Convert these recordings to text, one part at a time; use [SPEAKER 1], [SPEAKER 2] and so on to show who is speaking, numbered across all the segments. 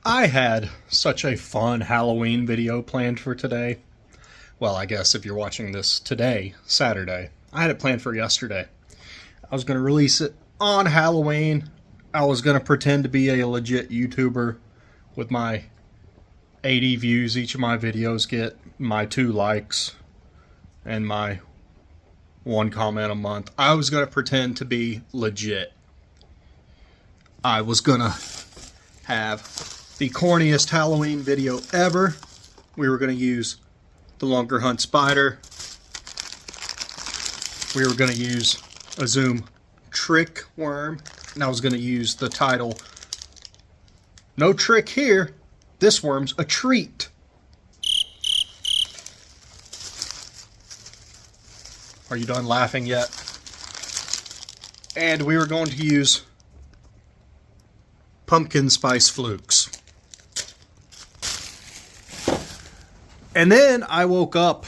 [SPEAKER 1] I had such a fun Halloween video planned for today. Well, I guess if you're watching this today, Saturday. I had it planned for yesterday. I was going to release it on Halloween. I was going to pretend to be a legit YouTuber with my 80 views each of my videos get, my 2 likes, and my 1 comment a month. I was going to pretend to be legit. I was going to have the corniest Halloween video ever. We were going to use the Lunker Hunt Spider. We were going to use a Zoom trick worm. And I was going to use the title, "No trick here, this worm's a treat." Are you done laughing yet? And we were going to use pumpkin spice flukes. And then I woke up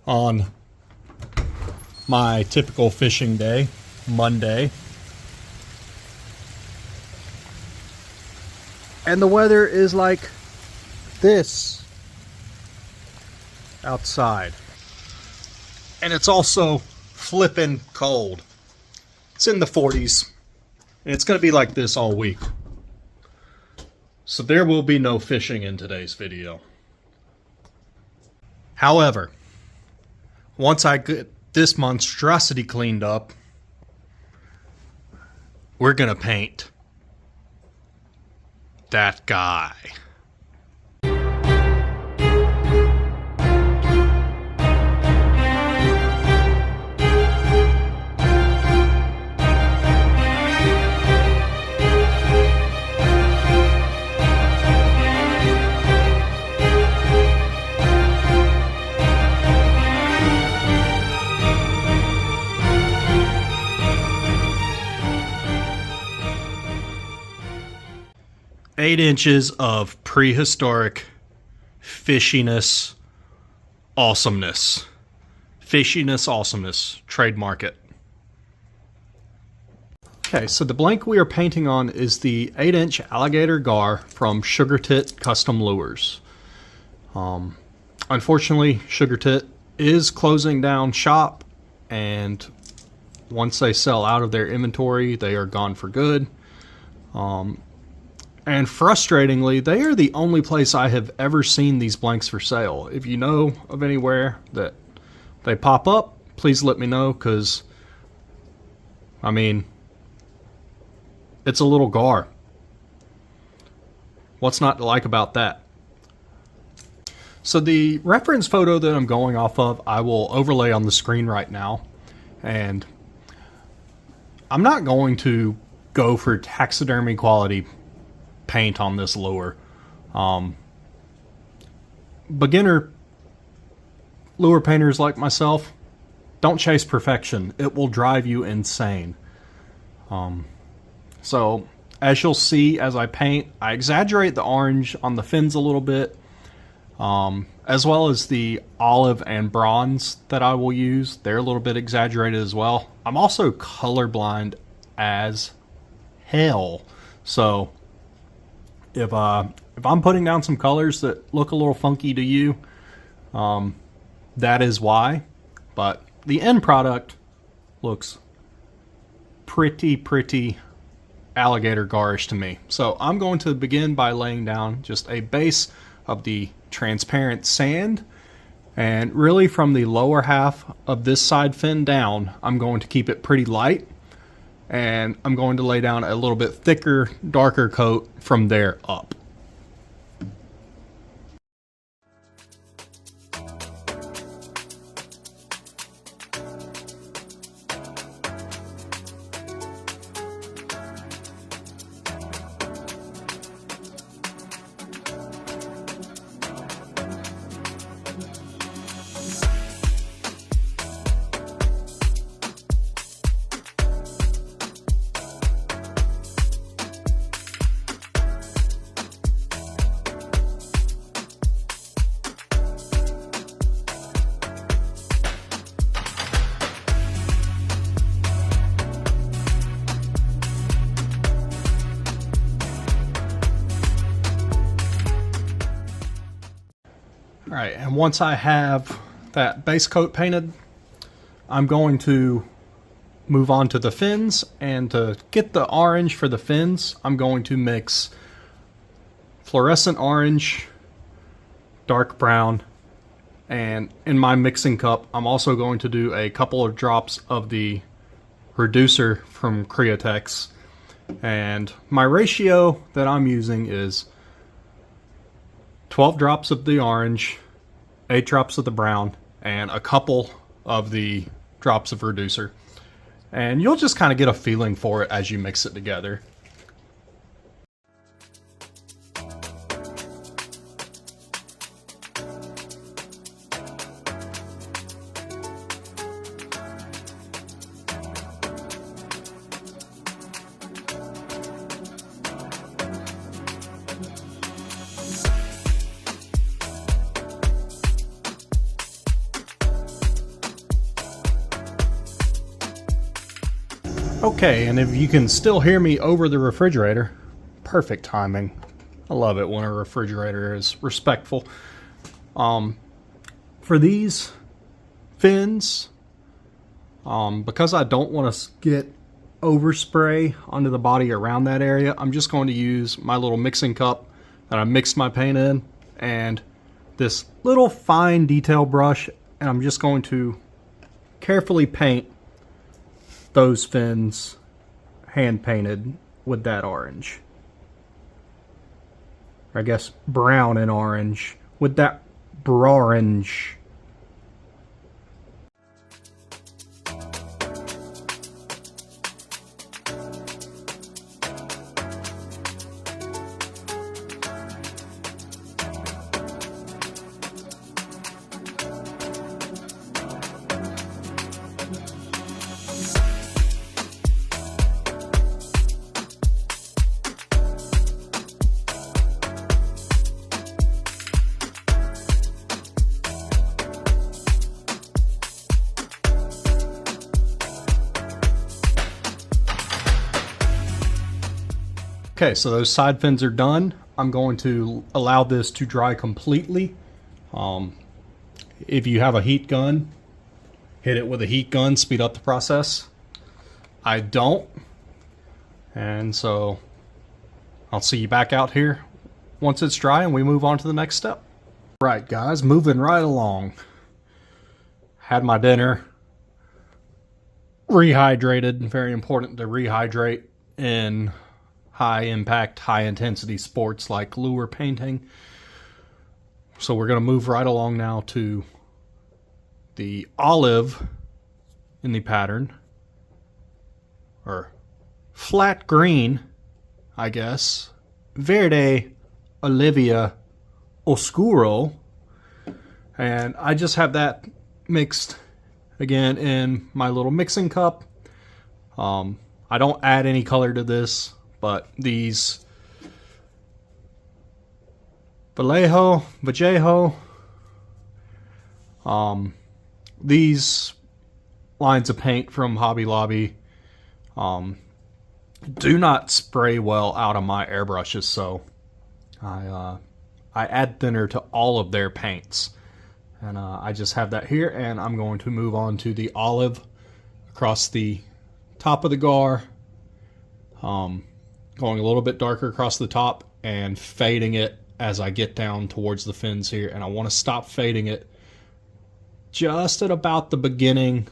[SPEAKER 1] on my typical fishing day, Monday. And the weather is like this outside. And it's also flippin' cold. It's in the 40s. And it's going to be like this all week. So there will be no fishing in today's video. However, once I get this monstrosity cleaned up, we're going to paint that guy. Eight inches of prehistoric fishiness awesomeness. Fishiness awesomeness. Trademark it. Okay, so the blank we are painting on is the 8-inch Alligator Gar from Sugar Tit Custom Lures. Unfortunately, Sugar Tit is closing down shop, and once they sell out of their inventory, they are gone for good. And frustratingly, they are the only place I have ever seen these blanks for sale. If you know of anywhere that they pop up, please let me know, because, I mean, it's a little gar. What's not to like about that? So the reference photo that I'm going off of, I will overlay on the screen right now. And I'm not going to go for taxidermy quality paint on this lure. Beginner lure painters like myself, don't chase perfection. It will drive you insane. So as you'll see as I paint, I exaggerate the orange on the fins a little bit, as well as the olive and bronze that I will use. They're a little bit exaggerated as well. I'm also colorblind as hell, so if I'm putting down some colors that look a little funky to you, that is why. But the end product looks pretty alligator garish to me. So I'm going to begin by laying down just a base of the transparent sand, and really from the lower half of this side fin down, I'm going to keep it pretty light. And I'm going to lay down a little bit thicker, darker coat from there up. Alright, and once I have that base coat painted, I'm going to move on to the fins, and to get the orange for the fins, I'm going to mix fluorescent orange, dark brown, and in my mixing cup I'm also going to do a couple of drops of the reducer from Createx, and my ratio that I'm using is 12 drops of the orange, 8 drops of the brown, and a couple of the drops of reducer. And you'll just kind of get a feeling for it as you mix it together. Okay, and if you can still hear me over the refrigerator, perfect timing. I love it when a refrigerator is respectful. For these fins, because I don't want to get overspray onto the body around that area, I'm just going to use my little mixing cup that I mixed my paint in, and this little fine detail brush, and I'm just going to carefully paint those fins hand painted with that orange. I guess brown and orange with that orange. Okay, so those side fins are done. I'm going to allow this to dry completely. If you have a heat gun, hit it with a heat gun, speed up the process. I don't. And so I'll see you back out here once it's dry and we move on to the next step. Right, guys, moving right along. Had my dinner. Rehydrated. Very important to rehydrate in high impact, high intensity sports like lure painting. So we're going to move right along now to the olive in the pattern, or flat green, I guess, Verde Olivia Oscuro, and I just have that mixed again in my little mixing cup. I don't add any color to this, but these Vallejo, these lines of paint from Hobby Lobby do not spray well out of my airbrushes, so I add thinner to all of their paints. And I just have that here, and I'm going to move on to the olive across the top of the gar, going a little bit darker across the top and fading it as I get down towards the fins here. And I want to stop fading it just at about the beginning,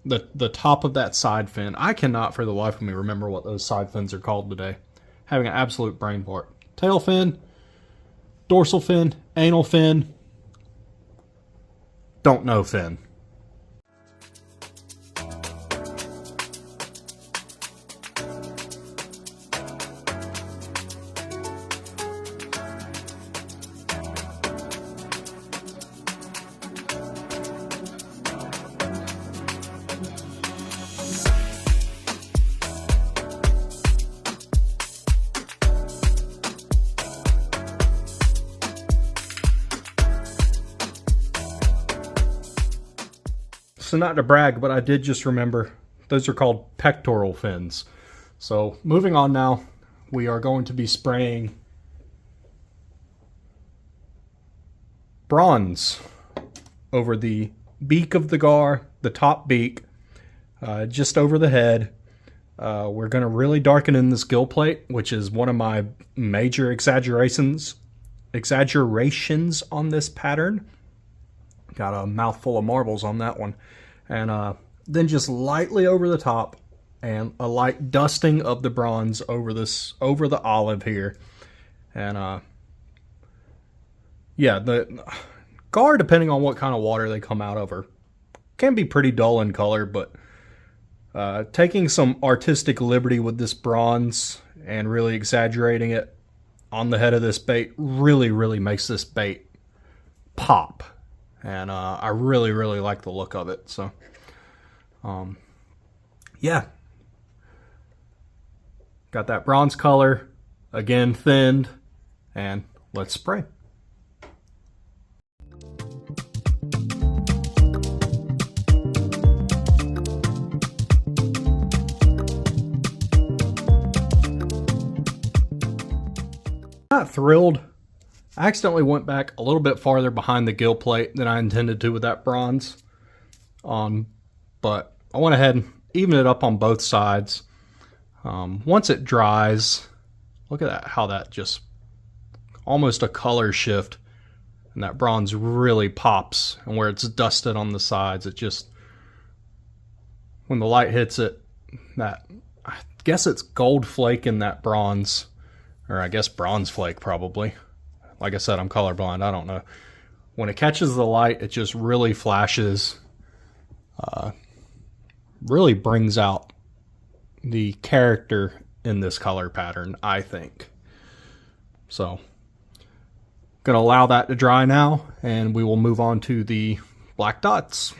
[SPEAKER 1] the top of that side fin. I cannot for the life of me remember what those side fins are called today. Having an absolute brain fart. Tail fin, dorsal fin, anal fin, don't know fin. So not to brag, but I did just remember those are called pectoral fins. So moving on now, we are going to be spraying bronze over the beak of the gar, the top beak, just over the head. We're going to really darken in this gill plate, which is one of my major exaggerations on this pattern. Got a mouthful of marbles on that one. And then just lightly over the top and a light dusting of the bronze over the olive here. And yeah, the gar, depending on what kind of water they come out of, can be pretty dull in color, but taking some artistic liberty with this bronze and really exaggerating it on the head of this bait really makes this bait pop. And I really like the look of it. So yeah, got that bronze color again, thinned, and let's spray. Not thrilled. I accidentally went back a little bit farther behind the gill plate than I intended to with that bronze. But I went ahead and evened it up on both sides. Once it dries, look at that, how that just almost a color shift, and that bronze really pops. And where it's dusted on the sides, it just, when the light hits it, that, I guess it's gold flake in that bronze, or I guess bronze flake probably. Like I said, I'm colorblind, I don't know. When it catches the light, it just really flashes, really brings out the character in this color pattern, I think. So, gonna allow that to dry now, and we will move on to the black dots.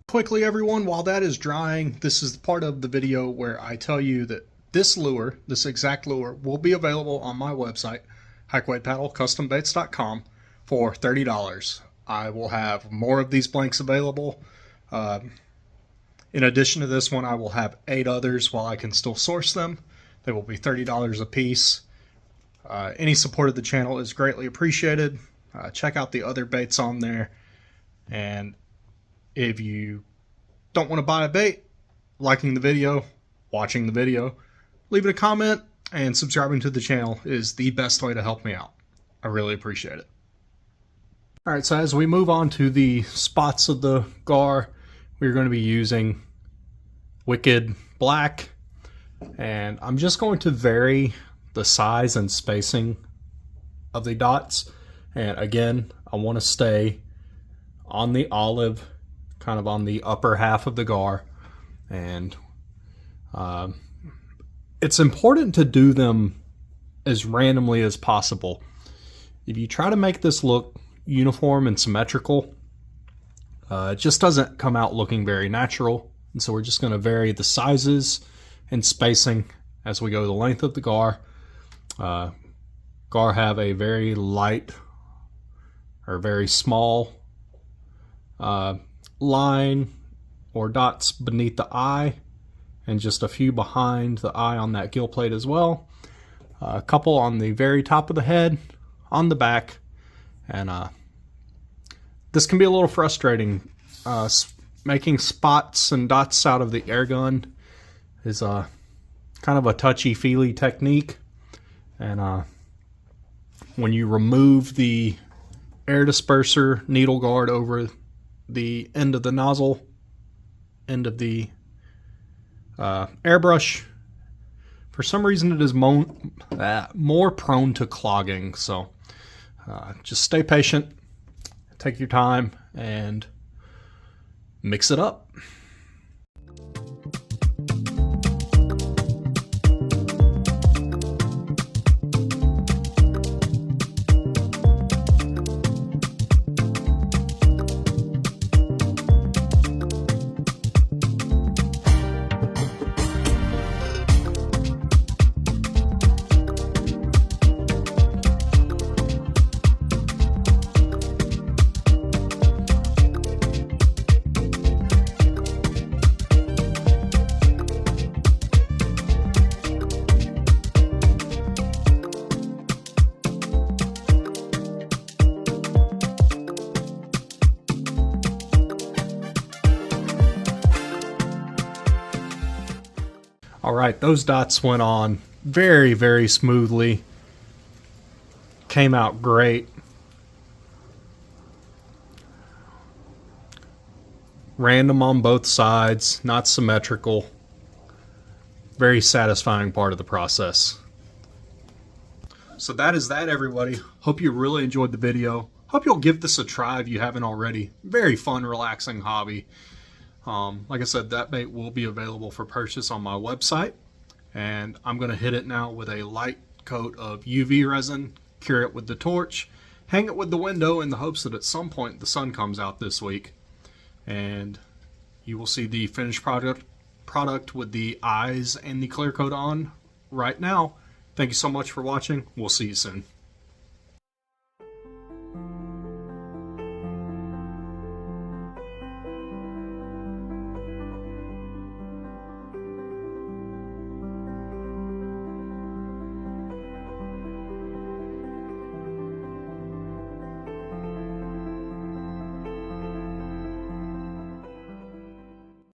[SPEAKER 1] Quickly, everyone, while that is drying, this is the part of the video where I tell you that this lure, this exact lure, will be available on my website, highweight-paddle-custom-baits.com, for $30. I will have more of these blanks available. In addition to this one, I will have 8 others while I can still source them. They will be $30 a piece. Any support of the channel is greatly appreciated. Check out the other baits on there. And if you don't want to buy a bait, liking the video, watching the video, leaving a comment and subscribing to the channel is the best way to help me out. I really appreciate it. Alright, so as we move on to the spots of the gar, we're going to be using Wicked Black, and I'm just going to vary the size and spacing of the dots. And again, I want to stay on the olive, kind of on the upper half of the gar, and it's important to do them as randomly as possible. If you try to make this look uniform and symmetrical, it just doesn't come out looking very natural. And so we're just going to vary the sizes and spacing as we go the length of the gar. Gar have a very light or very small line or dots beneath the eye, and just a few behind the eye on that gill plate as well. A couple on the very top of the head, on the back, and this can be a little frustrating. Making spots and dots out of the air gun is kind of a touchy-feely technique, and when you remove the air disperser needle guard over the end of the nozzle, end of the airbrush, for some reason it is more prone to clogging. So just stay patient, take your time, and mix it up. Alright, those dots went on very, very smoothly. Came out great. Random on both sides, not symmetrical. Very satisfying part of the process. So that is that, everybody. Hope you really enjoyed the video. Hope you'll give this a try if you haven't already. Very fun, relaxing hobby. Like I said, that bait will be available for purchase on my website. And I'm going to hit it now with a light coat of UV resin, cure it with the torch, hang it with the window in the hopes that at some point the sun comes out this week. And you will see the finished product with the eyes and the clear coat on right now. Thank you so much for watching. We'll see you soon.